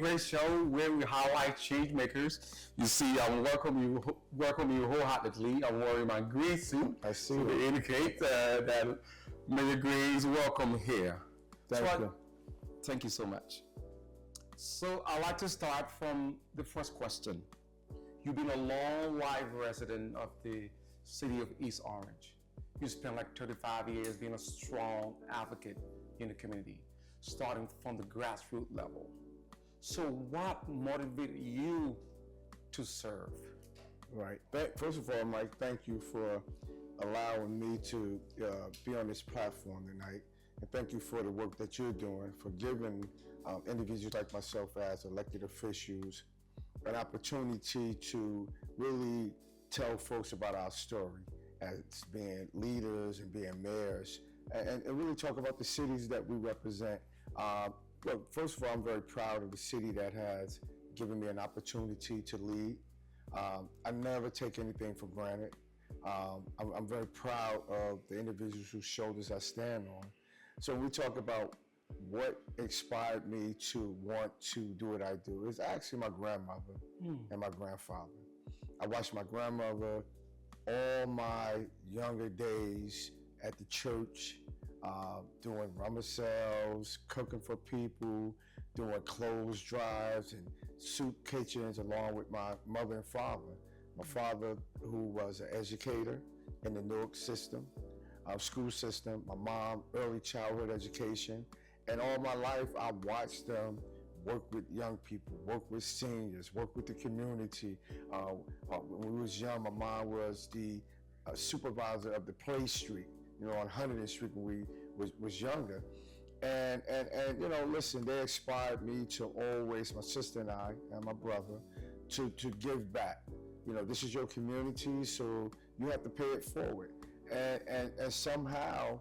great show where we highlight change makers. You see, I welcome you wholeheartedly. I'm wearing my green suit. I see. To indicate that Mayor Green is welcome here. Thank you. Thank you so much. So I'd like to start from the first question. You've been a long life resident of the city of East Orange. You spent like 35 years being a strong advocate in the community, starting from the grassroots level. So what motivated you to serve? Right. First of all, Mike, thank you for allowing me to be on this platform tonight. And thank you for the work that you're doing, for giving individuals like myself as elected officials an opportunity to really tell folks about our story as being leaders and being mayors, and really talk about the cities that we represent. Look, first of all, I'm very proud of the city that has given me an opportunity to lead. I never take anything for granted. I'm very proud of the individuals whose shoulders I stand on. So when we talk about what inspired me to want to do what I do, is actually my grandmother and my grandfather. I watched my grandmother all my younger days at the church, doing rummage sales, cooking for people, doing clothes drives and soup kitchens along with my mother and father. My father, who was an educator in the Newark system, school system, my mom, early childhood education, and all my life I watched them work with young people, work with seniors, work with the community. When we was young, my mom was the supervisor of the Play Street, on 100th Street when we was younger. And listen, they inspired me to always, my sister and I, and my brother, to give back. This is your community, so you have to pay it forward. And somehow,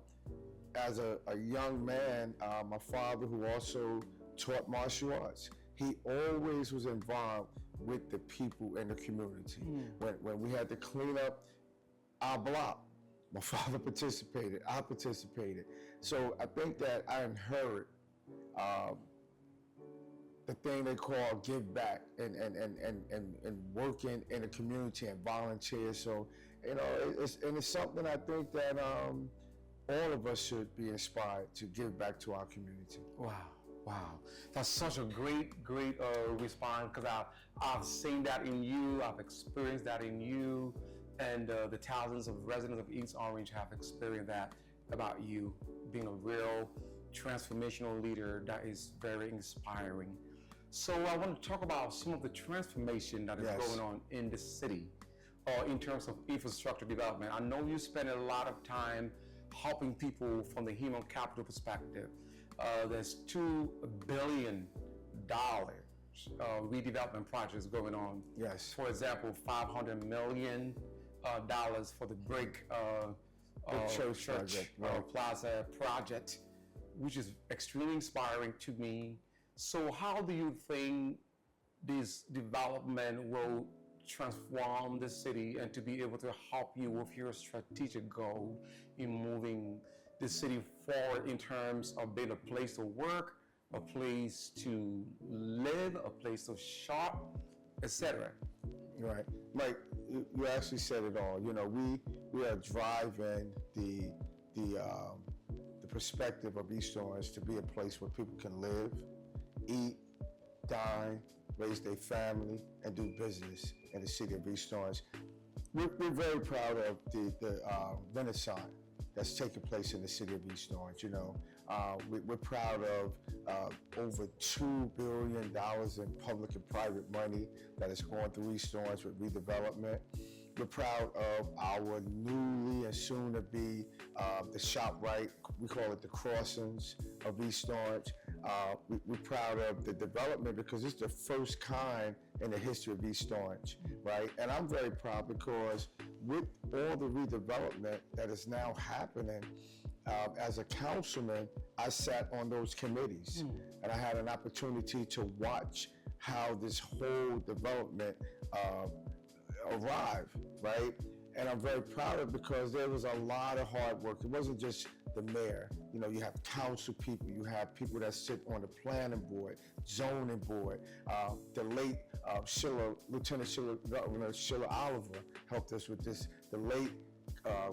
as a young man, my father, who also taught martial arts, he always was involved with the people in the community. When we had to clean up our block, my father participated, I participated. So I think that I inherit the thing they call give back and working in the community and volunteer. So, it's something I think that all of us should be inspired to give back to our community. Wow, that's such a great response, because I've seen that in you, I've experienced that in you, and the thousands of residents of East Orange have experienced that about you, being a real transformational leader that is very inspiring. So I want to talk about some of the transformation that is going on in the city, in terms of infrastructure development. I know you spend a lot of time helping people from the human capital perspective. There's $2 billion redevelopment projects going on. Yes. For example, $500 million for the Brick Church Plaza project, which is extremely inspiring to me. So how do you think this development will transform the city and to be able to help you with your strategic goal in moving the city forward in terms of being a place to work, a place to live, a place to shop, etc.? Right, Mike, you actually said it all. We are driving the perspective of East Orange to be a place where people can live, eat, dine, raise their family, and do business in the city of East Orange. We're very proud of the Renaissance that's taking place in the city of East Orange. We're proud of over $2 billion in public and private money that is going through East Orange with redevelopment. We're proud of our newly and soon to be the ShopRite, we call it the Crossings of East Orange. We're proud of the development because it's the first kind in the history of East Orange, right? And I'm very proud because with all the redevelopment that is now happening, as a councilman, I sat on those committees and I had an opportunity to watch how this whole development arrived, right? And I'm very proud of it because there was a lot of hard work. It wasn't just the mayor. You know, you have council people, you have people that sit on the planning board, zoning board. The late Lieutenant Governor Sheila Oliver helped us with this. The late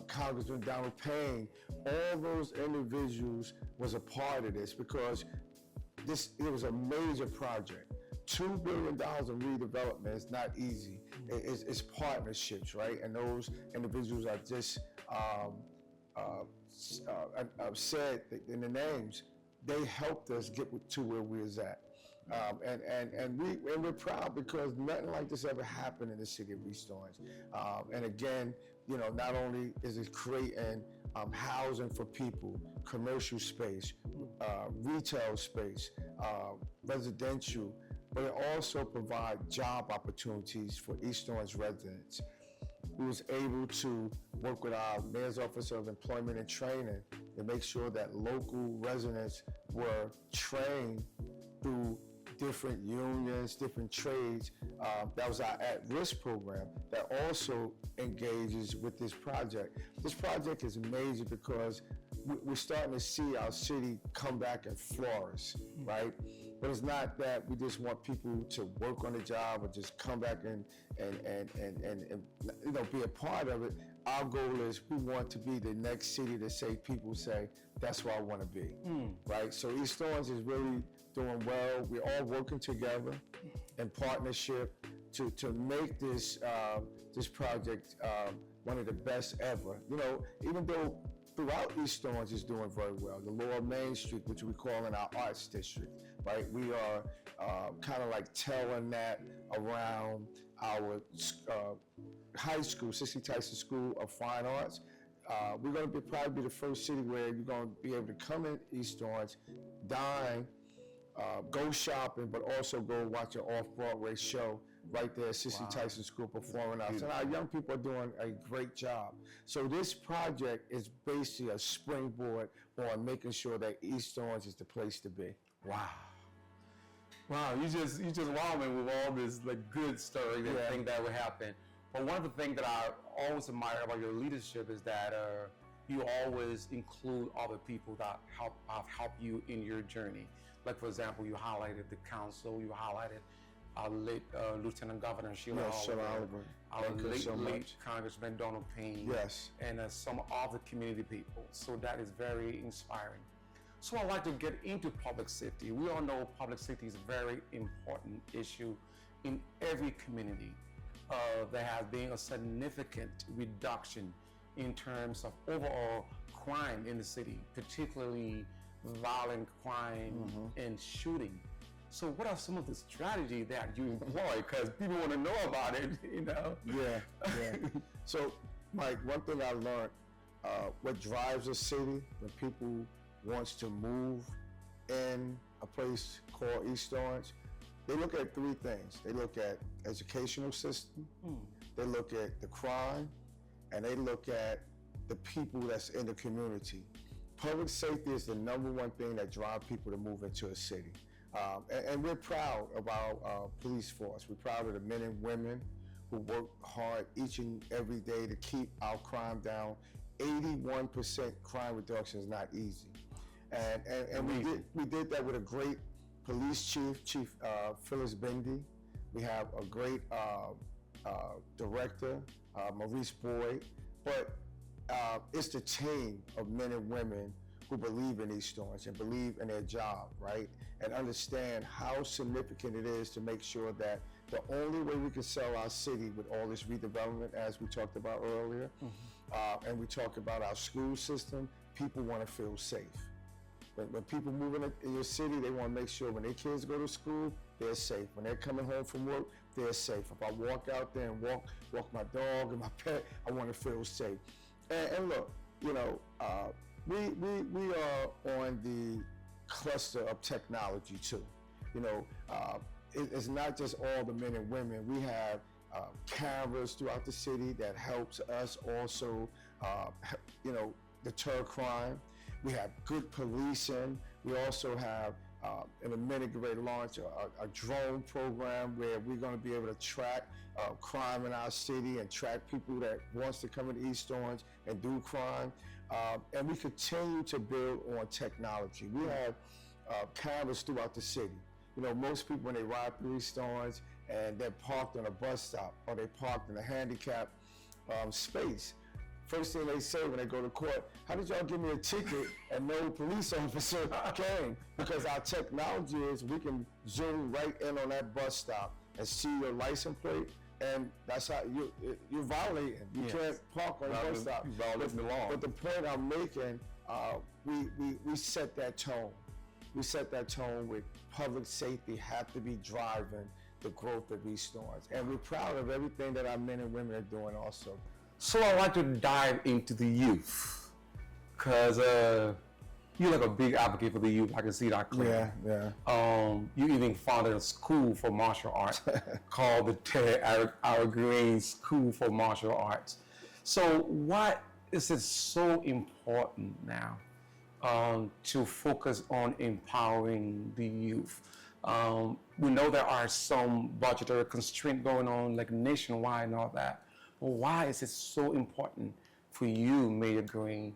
Congressman Donald Payne. All those individuals was a part of this because it was a major project. $2 billion in redevelopment is not easy. It's partnerships, right? And those individuals are just said in the names. They helped us get to where we was at. And we're proud because nothing like this ever happened in the city of East Orange. And again, you know, not only is it creating housing for people, commercial space, retail space, residential, but it also provides job opportunities for East Orange residents. We was able to work with our Mayor's Office of Employment and Training to make sure that local residents were trained through different unions, different trades. That was our at-risk program that also engages with this project. This project is major because we're starting to see our city come back and flourish, right? But it's not that we just want people to work on the job or just come back and you know, be a part of it. Our goal is we want to be the next city to say, people say, that's where I want to be, right? So East Orange is really doing well. We're all working together in partnership to make this this project one of the best ever. You know, even though throughout East Orange is doing very well. The Lower Main Street, which we call in our arts district, right? We are kind of like telling that around our high school, 60 Tyson School of Fine Arts. We're going to probably be the first city where you're going to be able to come in East Orange, dine, go shopping, but also go watch an off-Broadway show right there at 60 Tyson School Performing Arts. And our young people are doing a great job. So this project is basically a springboard on making sure that East Orange is the place to be. Wow. Wow, you just wow me with all this like good story that think that would happen. But one of the things that I always admire about your leadership is that you always include other people that have helped you in your journey. Like for example, you highlighted the council, you highlighted our late Lieutenant Governor Sheila Oliver, our late Congressman Donald Payne, and some other community people. So that is very inspiring. So I'd like to get into public safety. We all know public safety is a very important issue in every community. There has been a significant reduction in terms of overall crime in the city, particularly violent crime and shooting. So what are some of the strategies that you employ? Because people want to know about it, you know? So, Mike, one thing I learned, what drives a city when people wants to move in a place called East Orange, they look at three things. They look at educational system, they look at the crime, and they look at the people that's in the community. Public safety is the number one thing that drives people to move into a city. And we're proud of our police force. We're proud of the men and women who work hard each and every day to keep our crime down. 81% crime reduction is not easy. And we did that with a great police chief, Phyllis Bendy. We have a great director, Maurice Boyd. But it's the team of men and women who believe in East Orange and believe in their job, right? And understand how significant it is to make sure that the only way we can sell our city with all this redevelopment, as we talked about earlier, and we talk about our school system, people want to feel safe. When people move in your city, they want to make sure when their kids go to school, they're safe. When they're coming home from work, they're safe. If I walk out there and walk my dog and my pet, I want to feel safe. And look, you know, we are on the cluster of technology too. You know, it's not just all the men and women. We have cameras throughout the city that helps us also, you know, deter crime. We have good policing. We also have in a minute, get ready to launch a drone program where we're going to be able to track crime in our city and track people that wants to come into East Orange and do crime. And we continue to build on technology. We have cameras throughout the city. You know, most people when they ride through East Orange and they're parked on a bus stop or they parked in a handicapped space, first thing they say when they go to court, how did y'all give me a ticket and no police officer came? Because our technology is we can zoom right in on that bus stop and see your license plate, and that's how you're violating. You can't park on the bus stop. You're violating the law. But the point I'm making, we set that tone. We set that tone with public safety have to be driving the growth of East Orange. And we're proud of everything that our men and women are doing also. So I'd like to dive into the youth, because you're like a big advocate for the youth. I can see that clearly. Yeah. You even founded a school for martial arts called the Ted Green School for Martial Arts. So why is it so important now to focus on empowering the youth? We know there are some budgetary constraints going on, like nationwide and all that. But why is it so important for you, Mayor Green,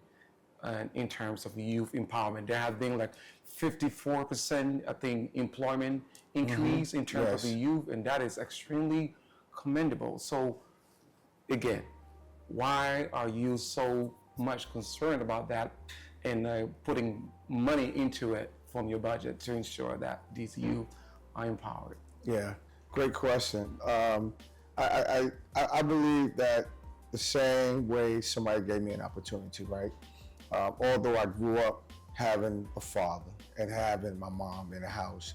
in terms of youth empowerment? There have been like 54%, I think, employment increase in terms of the youth, and that is extremely commendable. So, again, why are you so much concerned about that and putting money into it from your budget to ensure that these youth are empowered? Yeah, great question. I believe that the same way somebody gave me an opportunity, right? Although I grew up having a father and having my mom in the house,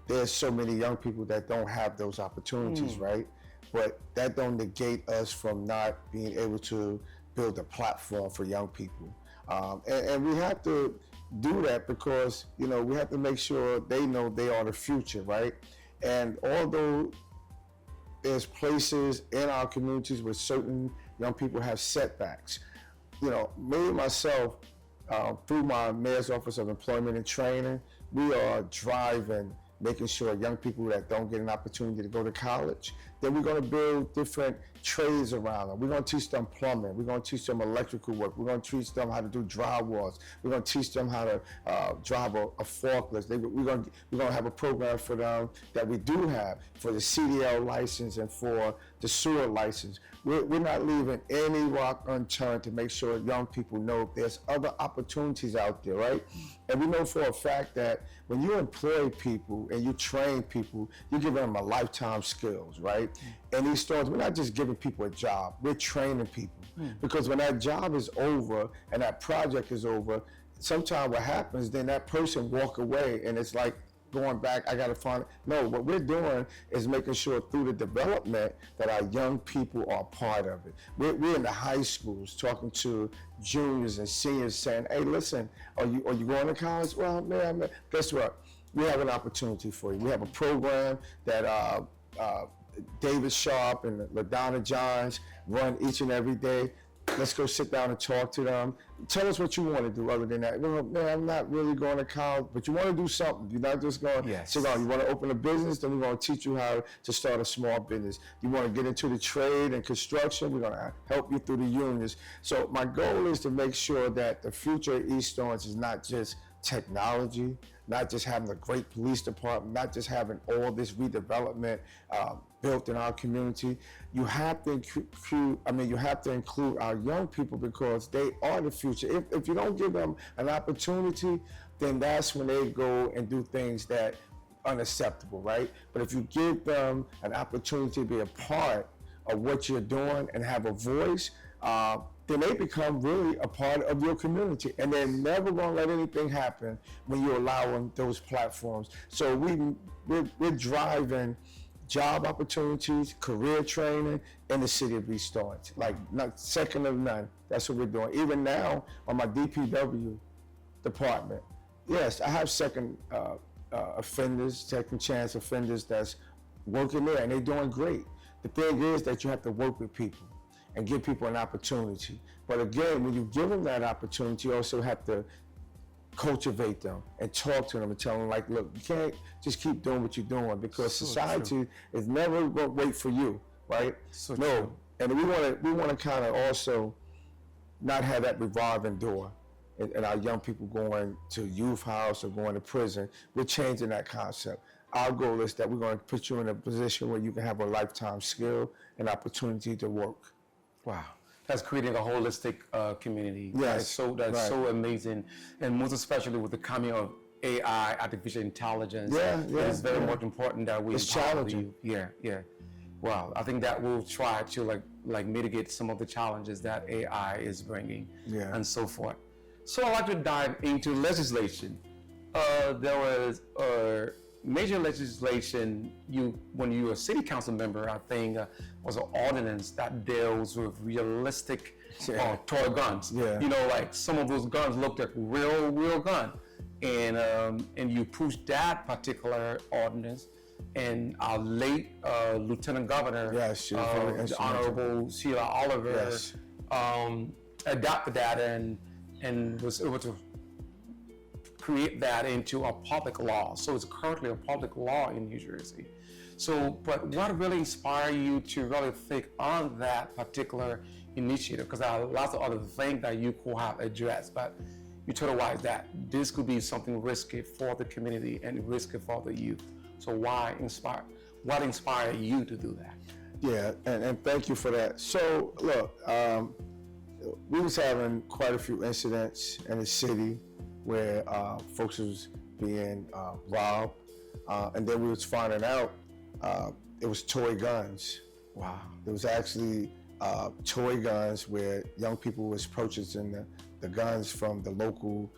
there's so many young people that don't have those opportunities, right? But that don't negate us from not being able to build a platform for young people. And we have to do that because, you know, we have to make sure they know they are the future, right? And although there's places in our communities where certain young people have setbacks, you know, me and myself, through my Mayor's Office of Employment and Training, we are driving, making sure young people that don't get an opportunity to go to college, then we're going to build different trades around them. We're going to teach them plumbing. We're going to teach them electrical work. We're going to teach them how to do drywalls. We're going to teach them how to drive a forklift. We're going to have a program for them that we do have for the CDL license and for the sewer license. We're not leaving any rock unturned to make sure young people know there's other opportunities out there, right? And we know for a fact that when you employ people and you train people, you give them a lifetime skills, right? And these stores, we're not just giving people a job, we're training people. Because when that job is over and that project is over, sometimes what happens, then that person walk away and it's like going back, I gotta find, no, what we're doing is making sure through the development that our young people are part of it. We're in the high schools talking to juniors and seniors saying, hey, listen, are you going to college? Well, man, guess what? We have an opportunity for you. We have a program that David Sharp and LaDonna Johns run each and every day. Let's go sit down and talk to them. Tell us what you want to do other than that. Well, man, I'm not really going to college, but you want to do something. You're not just going to sit down. You want to open a business, then we're going to teach you how to start a small business. You want to get into the trade and construction, we're going to help you through the unions. So my goal is to make sure that the future of East Orange is not just technology, not just having a great police department, not just having all this redevelopment built in our community. You have to include our young people because they are the future. If you don't give them an opportunity, then that's when they go and do things that are unacceptable, right? But if you give them an opportunity to be a part of what you're doing and have a voice, then they become really a part of your community. And they're never gonna let anything happen when you allow them those platforms. So we're driving job opportunities, career training in the city of East Orange, like not second to none. That's what we're doing. Even now on my DPW department, yes, I have second chance offenders that's working there and they're doing great. The thing is that you have to work with people and give people an opportunity. But again, when you give them that opportunity, you also have to cultivate them and talk to them and tell them, like, look, you can't just keep doing what you're doing, because So society is never going to wait for you, right? So no, true. and we want to kind of also not have that revolving door, and our young people going to youth house or going to prison. We're changing that concept. Our goal is that we're going to put you in a position where you can have a lifetime skill and opportunity to work. Wow. That's creating a holistic community. Yes, That's right. so amazing. And most especially with the coming of AI, artificial intelligence. Yeah, It is very yeah. much important that we It's empower the challenging. youth. Yeah, yeah. Wow. I think that will try to like mitigate some of the challenges that AI is bringing, Yeah. and so forth. So I'd like to dive into legislation. There was major legislation when you were a city council member, I think, was an ordinance that deals with realistic toy guns. Yeah. You know, like some of those guns looked like real gun, and you pushed that particular ordinance, and our late Lieutenant Governor, Yes, she was very the instrumental. Honorable Sheila Oliver, Yes. adopted that and was able to create that into a public law. So it's currently a public law in New Jersey. So, but what really inspired you to really think on that particular initiative? Because there are lots of other things that you could have addressed, but you told us that this could be something risky for the community and risky for the youth. So what inspired you to do that? Yeah, and thank you for that. So look, we was having quite a few incidents in the city where folks was being robbed, and then we was finding out it was toy guns. Wow. It was actually toy guns where young people was purchasing the guns from the local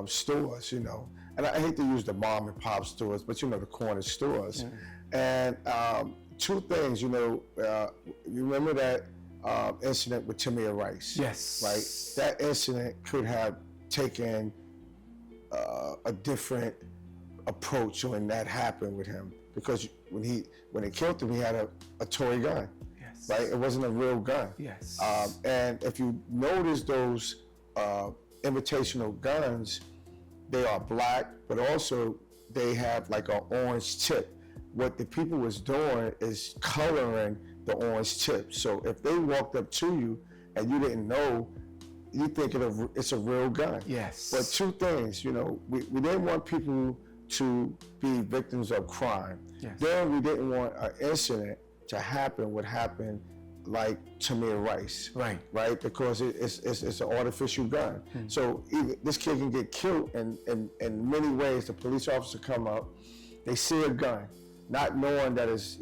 stores, you know. And I hate to use the mom and pop stores, but you know, the corner stores. And two things, you know, you remember that incident with Tamir Rice? Yes. Right? That incident could have taken a different approach when that happened with him, because when they killed him, he had a toy gun. Yes. Right? It wasn't a real gun. Yes. And if you notice those invitational guns, they are black, but also they have like an orange tip. What the people was doing is coloring the orange tip. So if they walked up to you and you didn't know, you think it's a real gun. Yes. But two things, you know, we didn't want people to be victims of crime. Yes. Then we didn't want an incident to happen what happened like Tamir Rice. Right. Right? Because it's an artificial gun. So either this kid can get killed in many ways. The police officer come up, they see a gun, not knowing that it's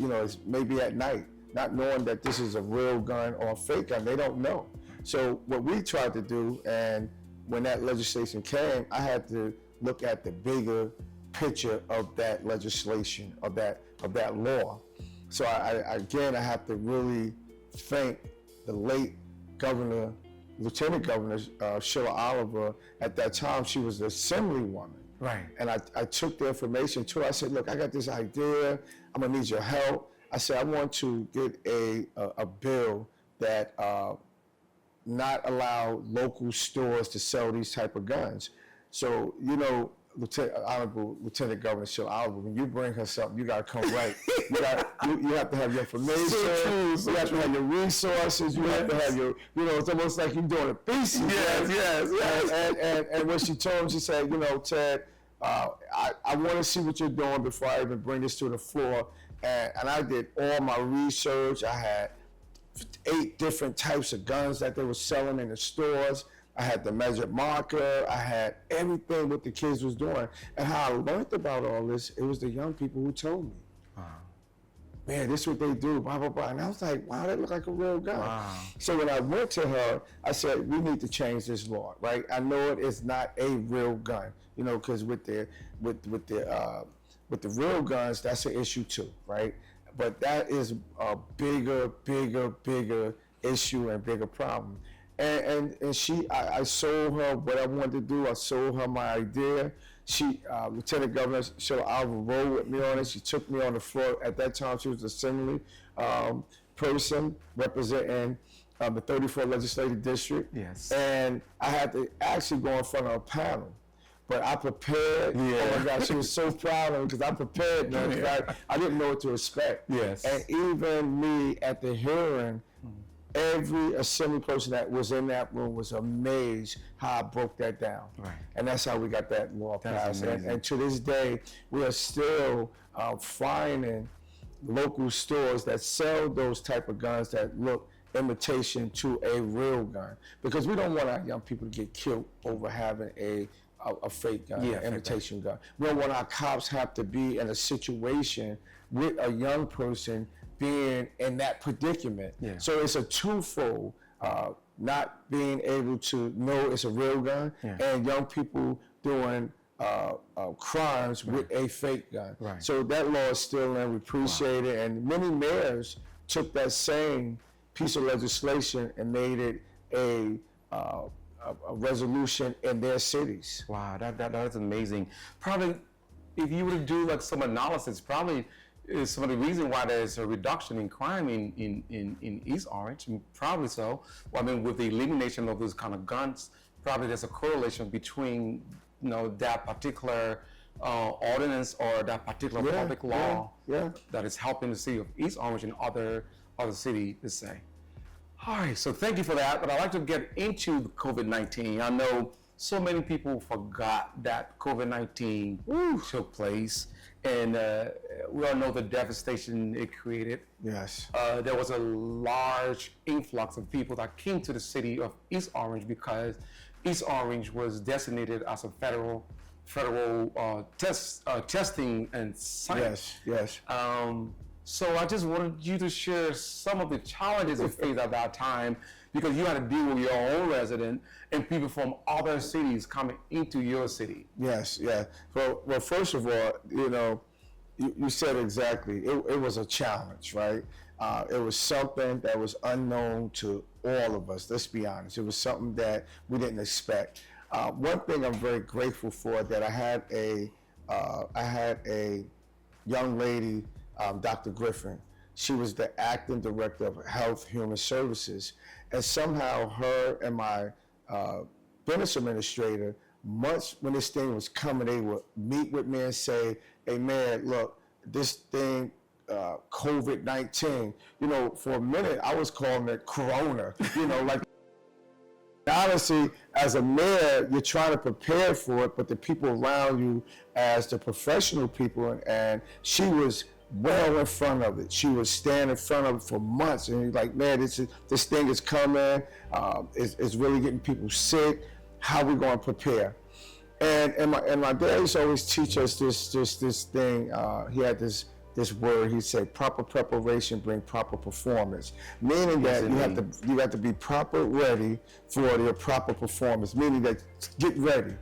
maybe at night, not knowing that this is a real gun or a fake gun. They don't know. So what we tried to do, and when that legislation came, I had to look at the bigger picture of that legislation, of that law. So I have to really thank the late governor, Lieutenant Governor Sheila Oliver. At that time, she was the assemblywoman. Right. And I took the information to her. I said, look, I got this idea. I'm gonna need your help. I said, I want to get a bill that not allow local stores to sell these type of guns. So, you know, Honorable Lieutenant Governor Sheila Oliver, when you bring her something, you gotta come right. You have to have your information. You have to have your resources. You have to have your, you know, it's almost like you're doing a thesis. Yes. And when she told me, she said, you know, Ted, I want to see what you're doing before I even bring this to the floor. And I did all my research. I had 8 different types of guns that they were selling in the stores. I had the measured marker. I had everything what the kids was doing. And how I learned about all this, it was the young people who told me. Man, this is what they do, blah, blah, blah. And I was like, wow, that looked like a real gun. Wow. So when I went to her, I said, we need to change this law, right? I know it is not a real gun, you know, because with the real guns, that's an issue too, right? But that is a bigger issue and bigger problem. And I sold her what I wanted to do. I sold her my idea. Lieutenant Governor Sheila Oliver rode with me on it. She took me on the floor. At that time, she was the assembly person representing the 34th Legislative District. Yes. And I had to actually go in front of a panel. but I prepared. Yeah. Oh my gosh, she was so proud of me because I prepared, man. 'Cause I didn't know what to expect. Yes. And even me at the hearing, every assembly person that was in that room was amazed how I broke that down. Right. And that's how we got that law That's passed. amazing. And to this day, we are still finding local stores that sell those type of guns that look imitation to a real gun, because we don't want our young people to get killed over having a fake gun, Yeah, an fake imitation gun. We don't want our cops have to be in a situation with a young person being in that predicament. Yeah. So it's a twofold, not being able to know it's a real gun, and young people doing crimes with a fake gun. Right. So that law is still in. We appreciate it, and many mayors took that same piece of legislation and made it a resolution in their cities. Wow, that is amazing. Probably, if you were to do like some analysis, probably is some of the reason why there's a reduction in crime in East Orange. And probably so. Well, I mean, with the elimination of those kind of guns, probably there's a correlation between that particular ordinance or that particular public law that is helping the city of East Orange and other city to say. All right, so thank you for that. But I'd like to get into COVID-19. I know so many people forgot that COVID-19 took place, and we all know the devastation it created. Yes. There was a large influx of people that came to the city of East Orange because East Orange was designated as a federal testing and site. Yes. So I just wanted you to share some of the challenges you faced at that time, because you had to deal with your own resident and people from other cities coming into your city. Yes. Well, first of all, you said exactly. It was a challenge, right? It was something that was unknown to all of us. Let's be honest. It was something that we didn't expect. One thing I'm very grateful for, that I had a young lady, Dr. Griffin. She was the acting director of Health Human Services, and somehow her and my business administrator, months when this thing was coming, they would meet with me and say, "Hey man, look, this thing, COVID-19, for a minute I was calling it Corona, like." Honestly, as a mayor, you're trying to prepare for it, but the people around you, as the professional people, and she was well in front of it. She was standing in front of it for months, and you're like, man, this thing is coming. It's really getting people sick. How we going to prepare? And my dad used to always teach us this thing. He had this word. He said, proper preparation bring proper performance, meaning that you have to be proper ready for your proper performance, meaning that get ready.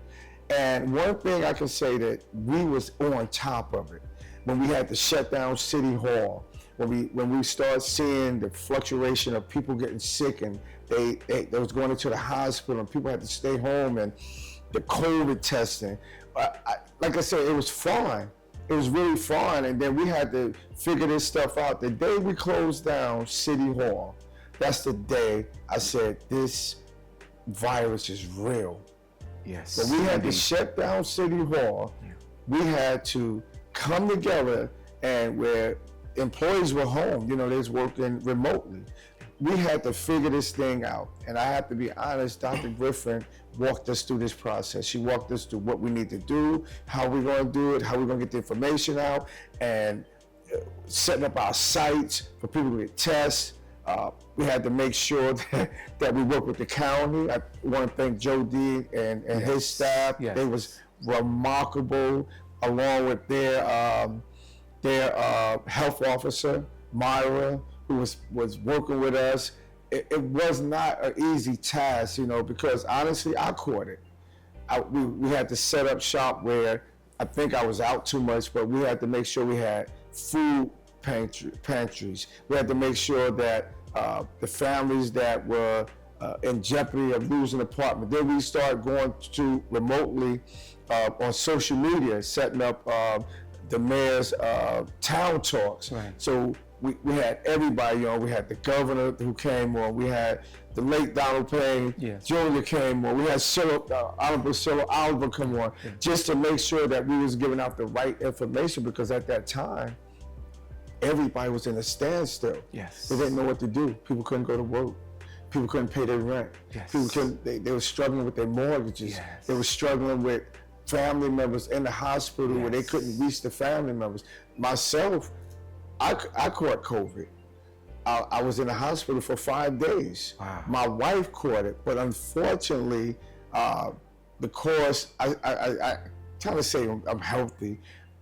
And one thing I can say, that we was on top of it when we had to shut down City Hall, when we started seeing the fluctuation of people getting sick, and they was going into the hospital and people had to stay home, and the COVID testing. Like I said, it was fun. It was really fun, and then we had to figure this stuff out. The day we closed down City Hall, that's the day I said, this virus is real. Yes. So we had to shut down City Hall. We had to come together, and where employees were home, they was working remotely. We had to figure this thing out. And I have to be honest, Dr. Griffin walked us through this process. She walked us through what we need to do, how we're going to do it, how we're going to get the information out, and setting up our sites for people to get tests. We had to make sure that we work with the county. I want to thank Joe D and his staff. Yes. They was remarkable, along with their health officer, Myra, who was working with us. It was not an easy task, because honestly, I caught it. We had to set up shop where I think I was out too much, but we had to make sure we had food pantries. We had to make sure that the families that were in jeopardy of losing an apartment. Then we started going to remotely on social media, setting up the mayor's town talks. Right. So we had everybody on. We had the governor who came on. We had the late Donald Payne Jr. came on. We had Honorable Cyril Oliver come on, just to make sure that we was giving out the right information, because at that time, everybody was in a standstill. Yes. They didn't know what to do. People couldn't go to work. People couldn't pay their rent. Yes. People couldn't, they were struggling with their mortgages. Yes. They were struggling with family members in the hospital where they couldn't reach the family members. Myself, I caught COVID. I was in the hospital for 5 days. Wow. My wife caught it, but unfortunately, because I trying to say I'm healthy,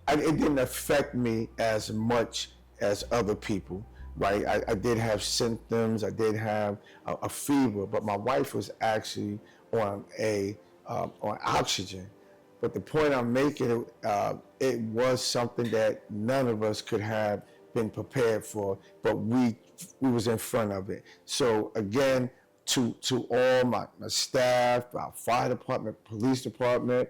it didn't affect me as much as other people, right? I did have symptoms. I did have a fever, but my wife was actually on oxygen. But the point I'm making, it was something that none of us could have been prepared for, but we was in front of it. So again, to all my staff, our fire department, police department,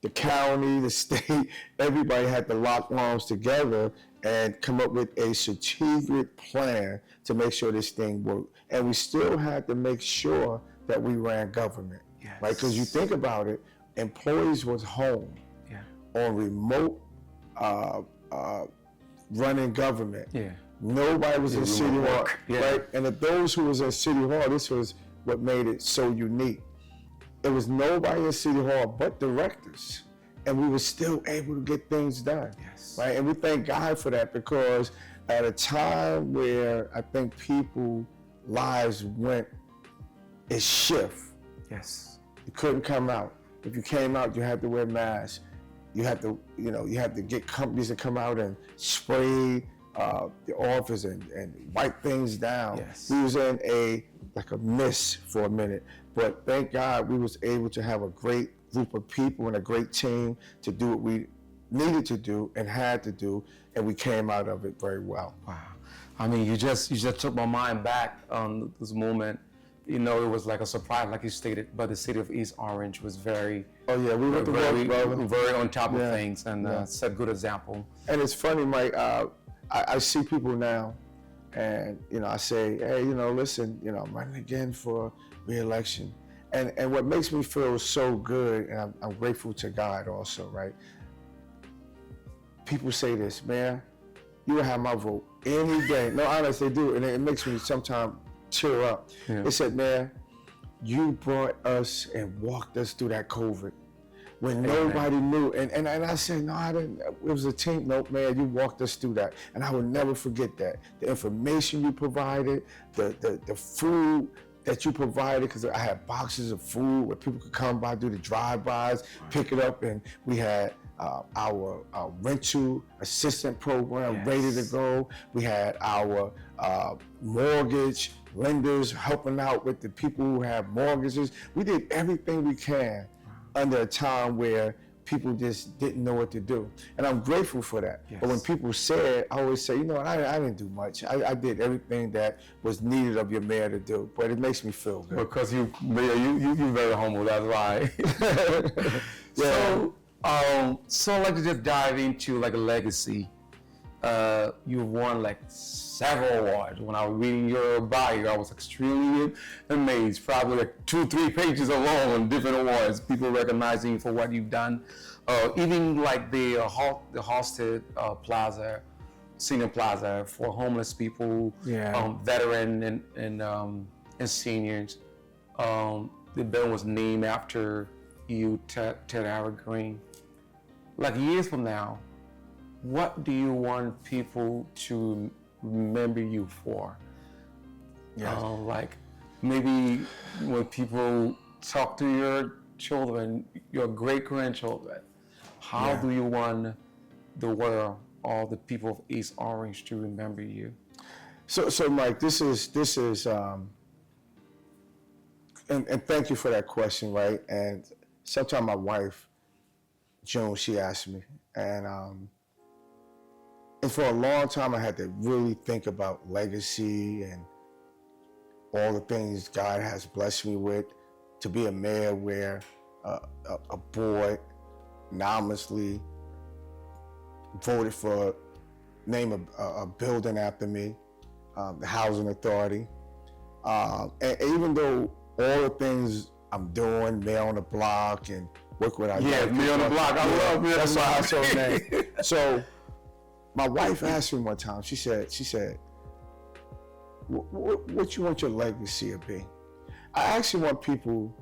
the county, the state, everybody had to lock arms together and come up with a strategic plan to make sure this thing worked. And we still had to make sure that we ran government, right? Because you think about it, employees was home on remote running government. Nobody was in City Hall, right? And of those who was in City Hall, this was what made it so unique. There was nobody in City Hall but directors, and we were still able to get things done, right? And we thank God for that, because at a time where I think people lives went a shift. You couldn't come out. If you came out, you had to wear masks. You had to, you had to get companies to come out and spray the office and wipe things down. We was in a mist for a minute, but thank God we was able to have a great group of people and a great team to do what we needed to do and had to do, and we came out of it very well. Wow. I mean, you just took my mind back on this moment. It was like a surprise, like you stated, but the city of East Orange was very, we went to very, work, brother. very on top of things, and set good example. And it's funny, Mike, I see people now, and, I say, hey, listen, I'm running again for re-election. And what makes me feel so good, and I'm grateful to God also, right? People say this, man, you will have my vote any day. No, honestly, they do, and it makes me sometimes cheer up. They said, man, you brought us and walked us through that COVID when nobody knew. And I said, no, I didn't. It was a team. Nope, man, you walked us through that. And I will never forget that. The information you provided, the food that you provided, because I had boxes of food where people could come by, do the drive-bys, pick it up, and we had our rental assistant program ready to go. We had our mortgage lenders helping out with the people who have mortgages. We did everything we can under a time where people just didn't know what to do. And I'm grateful for that. But when people say it, I always say, I didn't do much. I did everything that was needed of your mayor to do, but it makes me feel good. Because you're very humble, that's why. So I'd like to just dive into like a legacy. You've won like several awards. When I was reading your bio, I was extremely amazed. Probably like 2-3 pages alone on different awards. People recognizing you for what you've done. Even like the Halsted Plaza, Senior Plaza for homeless people, veteran and seniors. The building was named after you, Ted Green. Like years from now, what do you want people to remember you for? Like maybe when people talk to your children, your great-grandchildren, how do you want the world or the people of East Orange to remember you? So Mike, this is and thank you for that question, right? And sometimes my wife, June, she asked me, and for a long time I had to really think about legacy and all the things God has blessed me with, to be a mayor where a board anonymously voted for name a building after me, the Housing Authority. And even though all the things I'm doing, Mayor on the Block and work with our Mayor on the Block. I love Mayor on the Block. That's my household name. So my wife asked me one time, she said, what you want your legacy to be? I actually want people,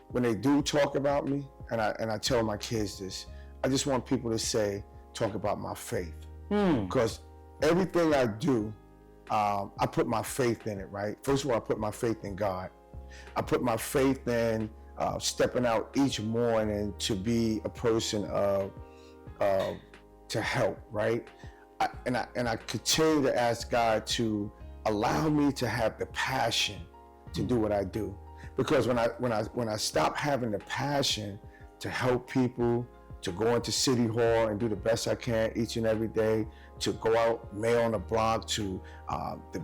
when they do talk about me, and I tell my kids this, I just want people to talk about my faith. Because everything I do, I put my faith in it, right? First of all, I put my faith in God. I put my faith in stepping out each morning to be a person to help, right? And I continue to ask God to allow me to have the passion to do what I do, because when I stop having the passion to help people, to go into City Hall and do the best I can each and every day, to go out, Mayor on the Block, to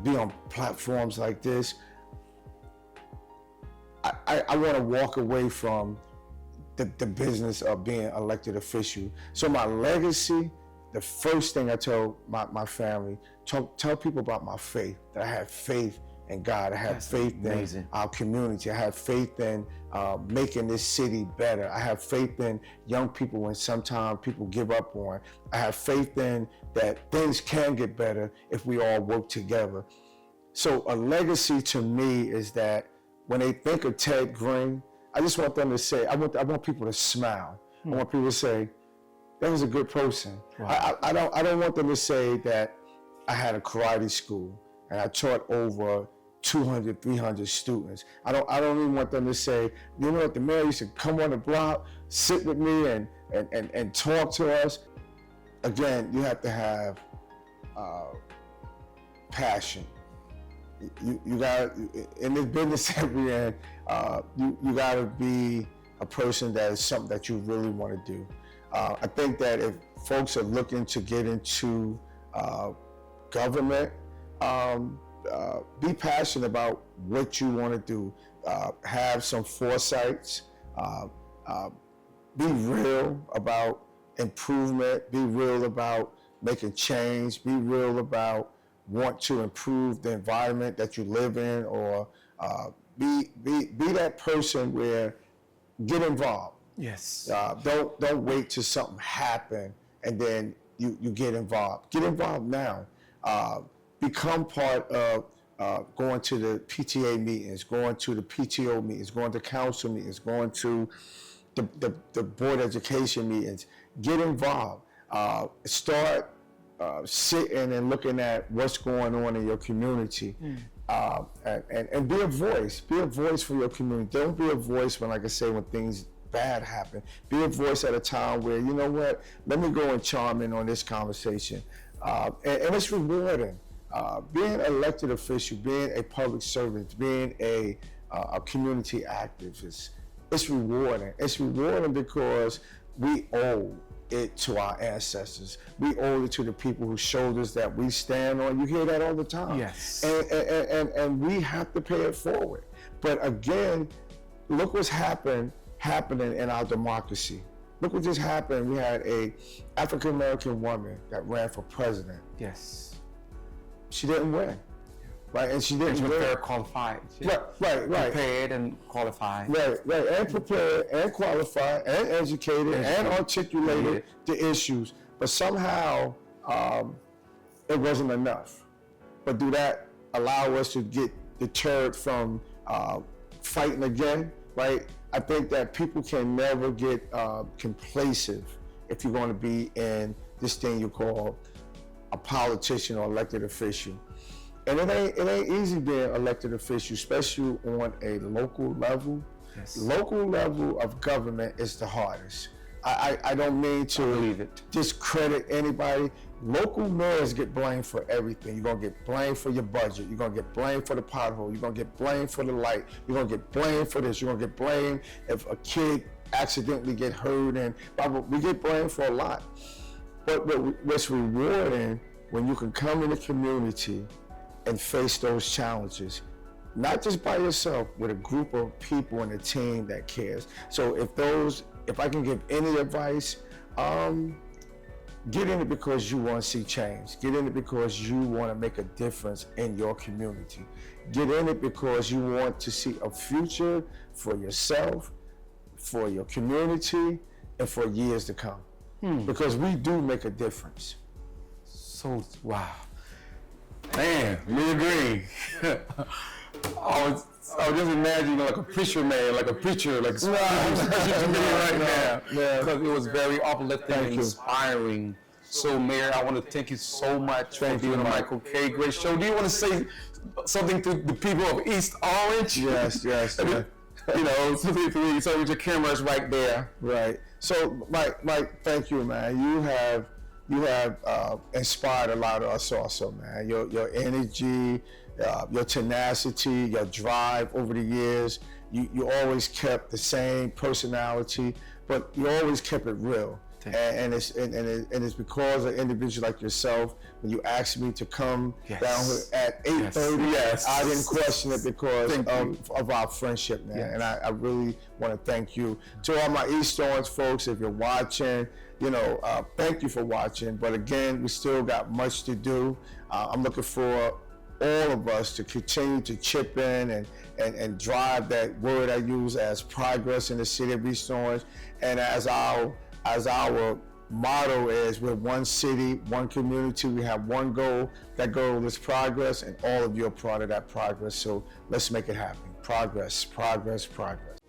be on platforms like this, I want to walk away from the business of being elected official. So my legacy, the first thing I tell my family, tell people about my faith, that I have faith in God, I have faith in our community, I have faith in making this city better, I have faith in young people when sometimes people give up on, I have faith in that things can get better if we all work together. So a legacy to me is that when they think of Ted Green, I just want them to say, I want people to smile. I want people to say, that was a good person. Wow. I don't want them to say that I had a karate school and I taught over 200, 300 students. I don't even want them to say, you know what, the mayor used to come on the block, sit with me and talk to us. Again, you have to have passion. You got, in this business that we're in, you got to be a person that is something that you really want to do. I think that if folks are looking to get into government, be passionate about what you want to do. Have some foresights. Be real about improvement. Be real about making change. Be real about want to improve the environment that you live in, or be that person where get involved. Yes. Don't wait till something happen and then you get involved. Get involved now. Become part of going to the PTA meetings, going to the PTO meetings, going to council meetings, going to the board education meetings. Get involved. Start sitting and looking at what's going on in your community. And be a voice. Be a voice for your community. Don't be a voice when, like I say, when things bad happen. Be a voice at a time where, you know what, let me go and chime in on this conversation. And it's rewarding. Being an elected official, being a public servant, being a community activist, it's rewarding. It's rewarding because we owe it to our ancestors. We owe it to the people whose shoulders that we stand on. You hear that all the time. Yes. And we have to pay it forward. But again, look what's happening in our democracy. Look what just happened. We had a African-American woman that ran for president. Yes. She didn't win, right? And she didn't win. Prepared, qualified. Right. Prepared and qualified. Right. And prepared and qualified and educated and articulated the issues. But somehow it wasn't enough. But do that allow us to get deterred from fighting again, right? I think that people can never get complacent if you're going to be in this thing you call a politician or elected official. And it ain't easy being elected official, especially on a local level. Yes. Local level of government is the hardest. I don't mean to discredit anybody. Local mayors get blamed for everything. You're gonna get blamed for your budget. You're gonna get blamed for the pothole. You're gonna get blamed for the light. You're gonna get blamed for this. You're gonna get blamed if a kid accidentally get hurt, and we get blamed for a lot. But what's rewarding when you can come in the community and face those challenges, not just by yourself, with a group of people and a team that cares. So if I can give any advice, Get in it because you want to see change. Get in it because you want to make a difference in your community. Get in it because you want to see a future for yourself, for your community, and for years to come. Because we do make a difference. So, wow. Man, me agree. I was just imagining like a preacher man, like a preacher, like speaking to me right now. Because it was very uplifting and inspiring. So, Mayor, I want to thank you so much for being on Michael K. Great show. Do you want to say something to the people of East Orange? Yes. You know, so with your cameras right there. Right. So, Mike, thank you, man. You have inspired a lot of us also, man. Your energy, your tenacity, your drive over the years. You always kept the same personality, but you always kept it real. And it's because of individuals like yourself. When you asked me to come down here at 8:30, I didn't question it because of our friendship, man. And I really want to thank you. To all my East Orange folks, if you're watching, thank you for watching. But again, we still got much to do. I'm looking for all of us to continue to chip in and drive that word I use as progress in the city of East Orange. And as our motto is, we're one city, one community, we have one goal. That goal is progress, and all of you are part of that progress. So let's make it happen. Progress, progress, progress.